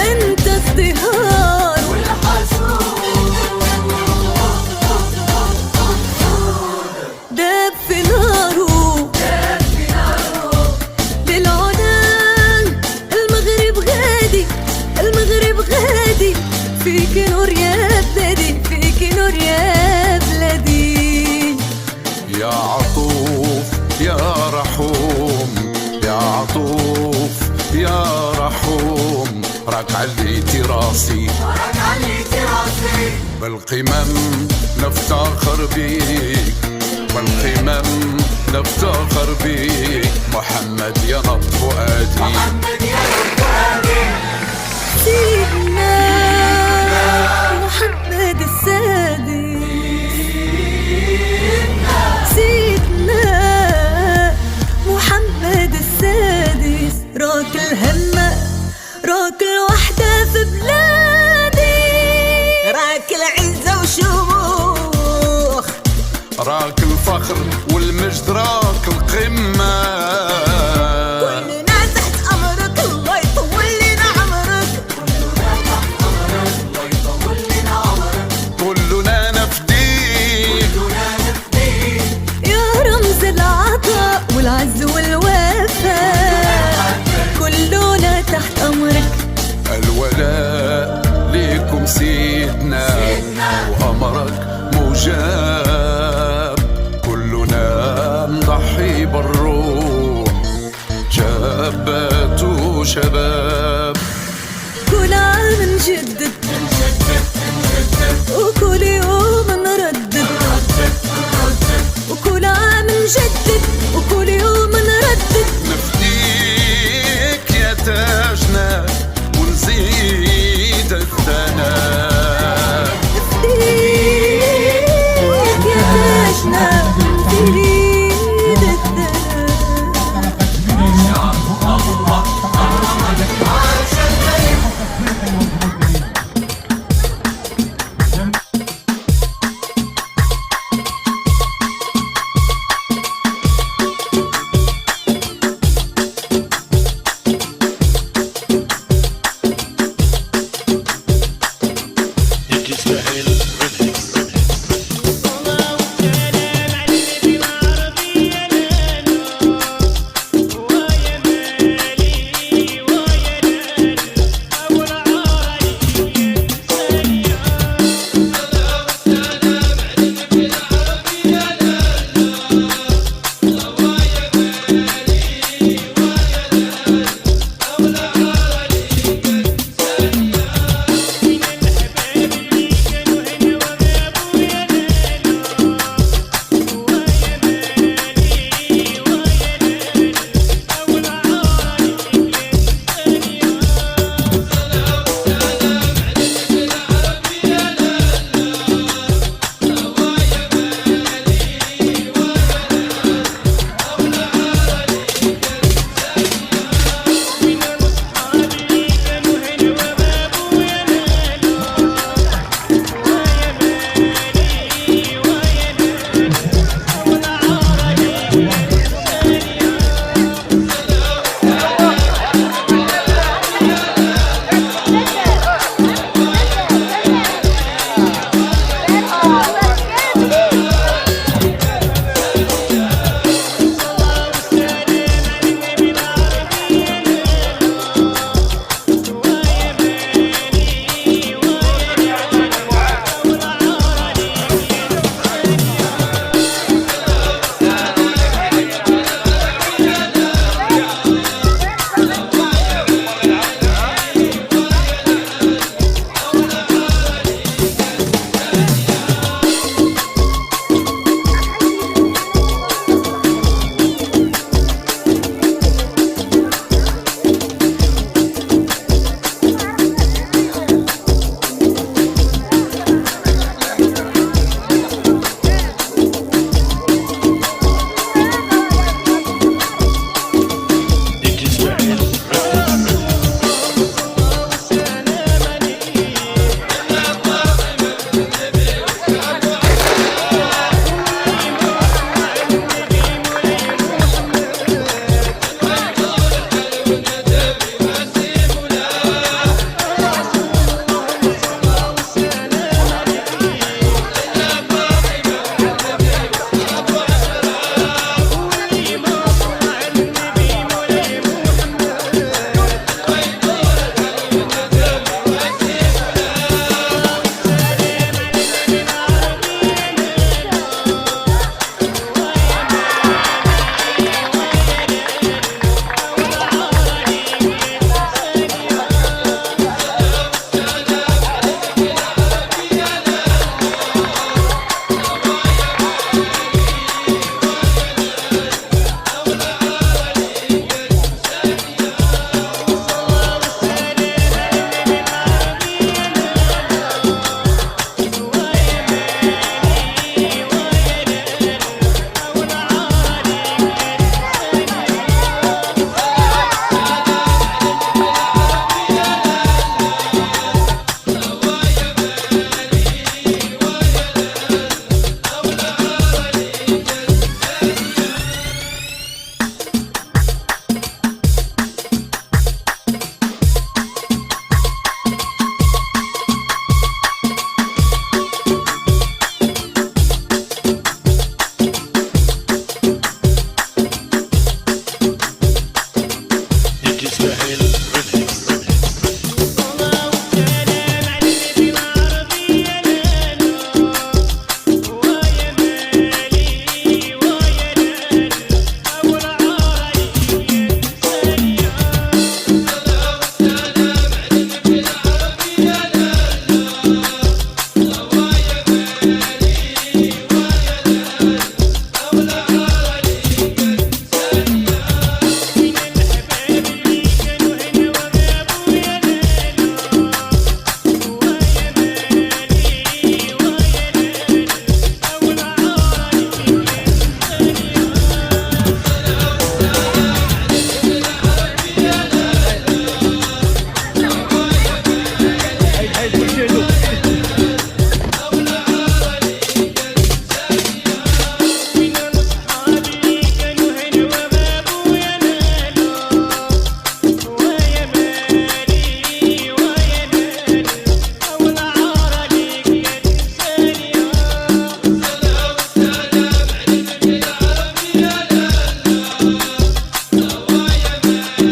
انت ازدهار داب في ناره للعدان. المغرب غادي المغرب غادي، فيك نور يا بلادي فيك نور يا بلادي. يا عطوف يا رحوم يا عطوف يا رحوم، راك عليتي راسي بالقمم نفتخر بيك، بالقمم نفتخر بيك. محمد يا نبض فؤادي سيدنا محمد السادس، سيدنا محمد السادس. راك الهمة راك الوحدة في بلادي، راك العزة وشموخ، راك الفخر والمجد راك القمة. كلنا تحت أمرك الله يطول لنا عمرك، كلنا نفديك يا رمز العطاء والعز والوفاء. كلنا تحت أمرك، الولاء ليكم سيدنا وأمرك مجاب. كلنا نضحي بالروح شابات وشباب. كل عام نجدد وكل يوم نردد، وكل عام نجدد